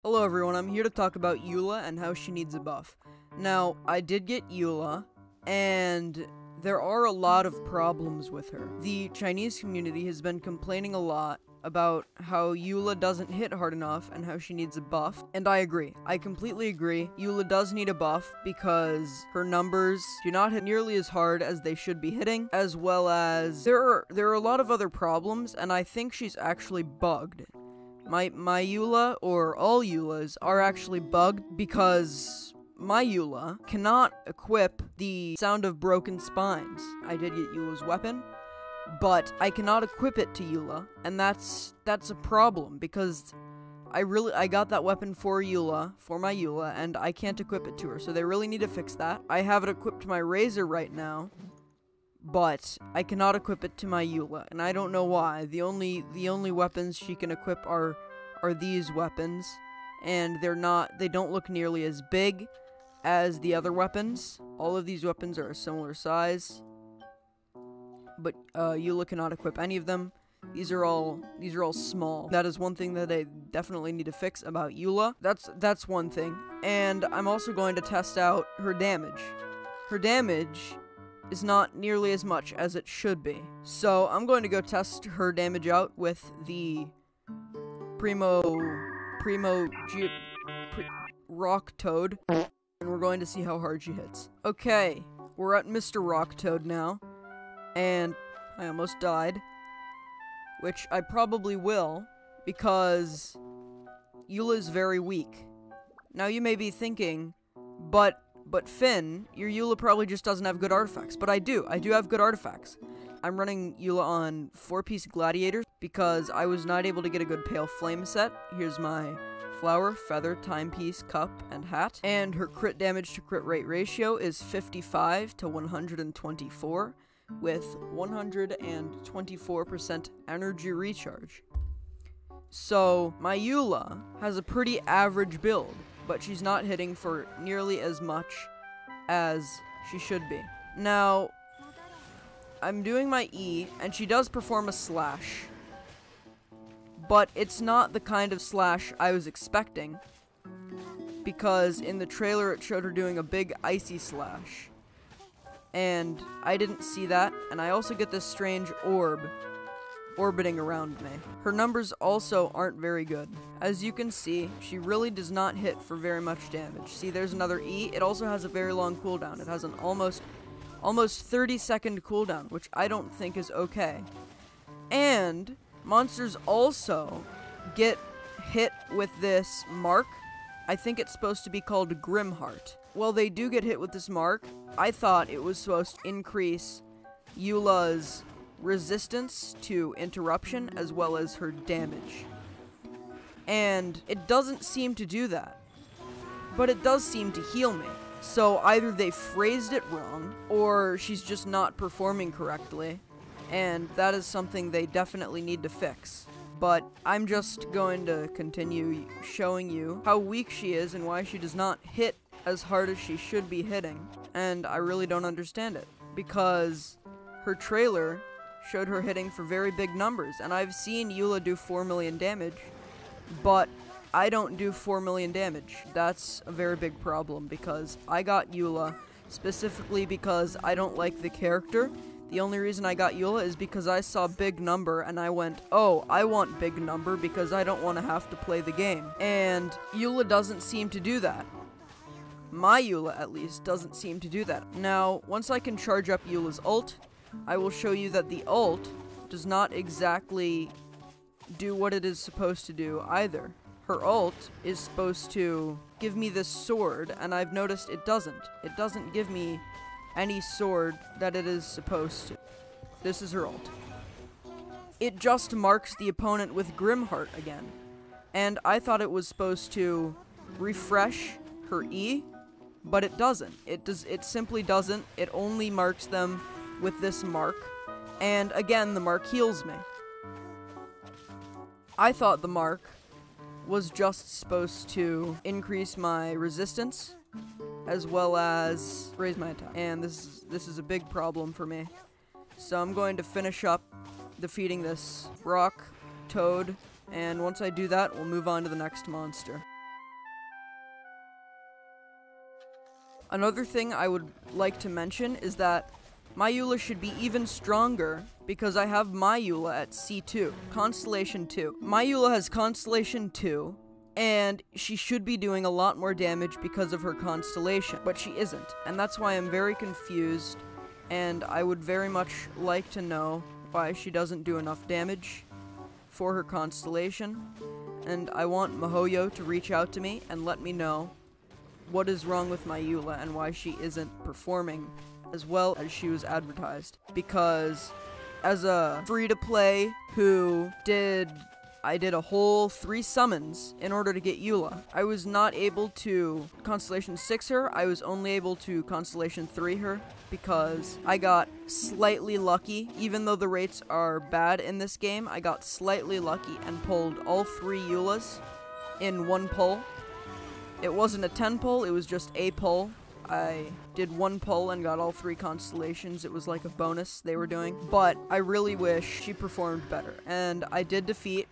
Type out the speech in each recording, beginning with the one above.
Hello everyone, I'm here to talk about Eula and how she needs a buff. Now, I did get Eula, and there are a lot of problems with her. The Chinese community has been complaining a lot about how Eula doesn't hit hard enough and how she needs a buff, and I agree. I completely agree. Eula does need a buff because her numbers do not hit nearly as hard as they should be hitting, as well as there are a lot of other problems, and I think she's actually bugged. My Eula, or all Eulas, are actually bugged because my Eula cannot equip the Sound of Broken Spines. I did get Eula's weapon, but I cannot equip it to Eula, and that's a problem because I got that weapon for my Eula, and I can't equip it to her, so they really need to fix that. I have it equipped to my Razor right now, but I cannot equip it to my Eula, and I don't know why. The only weapons she can equip are these weapons, and they don't look nearly as big as the other weapons. All of these weapons are a similar size, but Eula cannot equip any of them. These are all small. That is one thing that I definitely need to fix about Eula. That's one thing. And I'm also going to test out her damage. Her damage is not nearly as much as it should be. So I'm going to go test her damage out with the Rock Toad, and we're going to see how hard she hits. Okay, we're at Mr. Rock Toad now, and I almost died, which I probably will, because Eula is very weak. Now you may be thinking, but Finn, your Eula probably just doesn't have good artifacts. But I do have good artifacts. I'm running Eula on 4-piece gladiators because I was not able to get a good pale flame set. Here's my flower, feather, timepiece, cup, and hat. And her crit damage to crit rate ratio is 55 to 124 with 124% energy recharge. So my Eula has a pretty average build, but she's not hitting for nearly as much as she should be. Now, I'm doing my E, and she does perform a slash, but it's not the kind of slash I was expecting, because in the trailer it showed her doing a big icy slash, and I didn't see that, and I also get this strange orb orbiting around me. Her numbers also aren't very good. As you can see, she really does not hit for very much damage. See, there's another E. It also has a very long cooldown. It has an almost 30-second cooldown, which I don't think is okay. And monsters also get hit with this mark. I think it's supposed to be called Grimheart. Well, they do get hit with this mark. I thought it was supposed to increase Eula's resistance to interruption as well as her damage. And it doesn't seem to do that. But it does seem to heal me. So either they phrased it wrong, or she's just not performing correctly, and that is something they definitely need to fix. But I'm just going to continue showing you how weak she is and why she does not hit as hard as she should be hitting. And I really don't understand it, because her trailer showed her hitting for very big numbers, and I've seen Eula do 4 million damage, but I don't do 4 million damage. That's a very big problem, because I got Eula specifically because I don't like the character. The only reason I got Eula is because I saw big number and I went, oh, I want big number because I don't want to have to play the game. And Eula doesn't seem to do that. My Eula, at least, doesn't seem to do that. Now, once I can charge up Eula's ult, I will show you that the ult does not exactly do what it is supposed to do either. Her ult is supposed to give me this sword, and I've noticed it doesn't. It doesn't give me any sword that it is supposed to. This is her ult. It just marks the opponent with Grimheart again. And I thought it was supposed to refresh her E, but it doesn't. It simply doesn't. It only marks them with this mark. And again, the mark heals me. I thought the mark was just supposed to increase my resistance as well as raise my attack, and this is a big problem for me. So I'm going to finish up defeating this Rock Toad, and once I do that, we'll move on to the next monster. Another thing I would like to mention is that my Eula should be even stronger because I have my Eula at C2, Constellation 2. My Eula has Constellation 2, and she should be doing a lot more damage because of her constellation, but she isn't, and that's why I'm very confused, and I would very much like to know why she doesn't do enough damage for her constellation, and I want MiHoYo to reach out to me and let me know what is wrong with my Eula and why she isn't performing as well as she was advertised. Because as a free-to-play I did a whole 3 summons in order to get Eula. I was not able to Constellation 6 her, I was only able to Constellation 3 her because I got slightly lucky. Even though the rates are bad in this game, I got slightly lucky and pulled all 3 Eulas in one pull. It wasn't a 10 pull, it was just a pull. I did 1 pull and got all 3 constellations. It was like a bonus they were doing. But I really wish she performed better. And I did defeat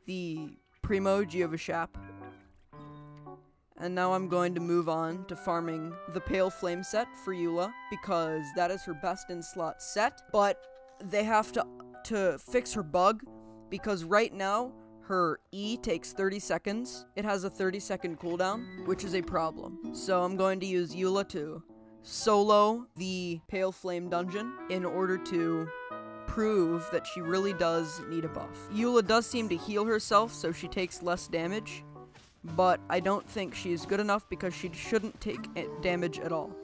the Primo Giovashap. And now I'm going to move on to farming the Pale Flame set for Eula, because that is her best in slot set. But they have to fix her bug, because right now her E takes 30 seconds. It has a 30-second cooldown, which is a problem. So I'm going to use Eula to solo the Pale Flame dungeon in order to prove that she really does need a buff. Eula does seem to heal herself, so she takes less damage, but I don't think she's good enough because she shouldn't take damage at all.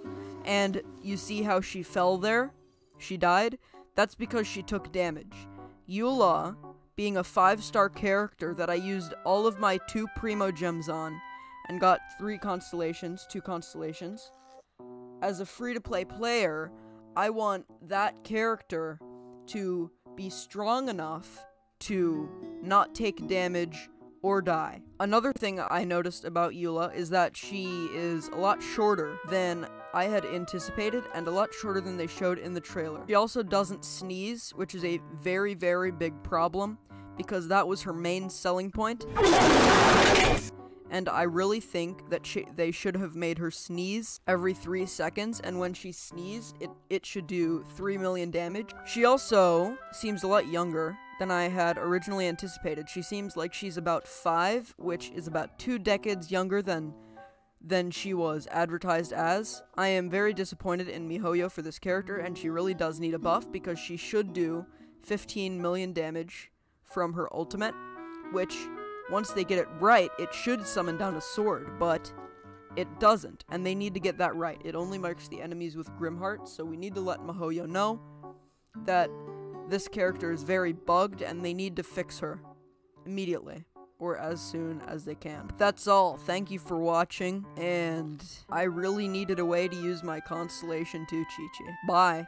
And you see how she fell there? She died? That's because she took damage. Eula, being a 5-star character that I used all of my 2 Primo gems on and got 2 constellations. As a free-to-play player, I want that character to be strong enough to not take damage or die. Another thing I noticed about Eula is that she is a lot shorter than I had anticipated and a lot shorter than they showed in the trailer. She also doesn't sneeze, which is a very, very big problem because that was her main selling point. And I really think that they should have made her sneeze every 3 seconds, and when she sneezes, it should do 3 million damage. She also seems a lot younger than I had originally anticipated. She seems like she's about 5, which is about 2 decades younger than she was advertised as. I am very disappointed in MiHoYo for this character, and she really does need a buff because she should do 15 million damage from her ultimate, which, once they get it right, it should summon down a sword, but it doesn't, and they need to get that right. It only marks the enemies with Grimheart, so we need to let MiHoYo know that this character is very bugged, and they need to fix her immediately, or as soon as they can. But that's all. Thank you for watching, and I really needed a way to use my Constellation 2 Chi-Chi. Bye.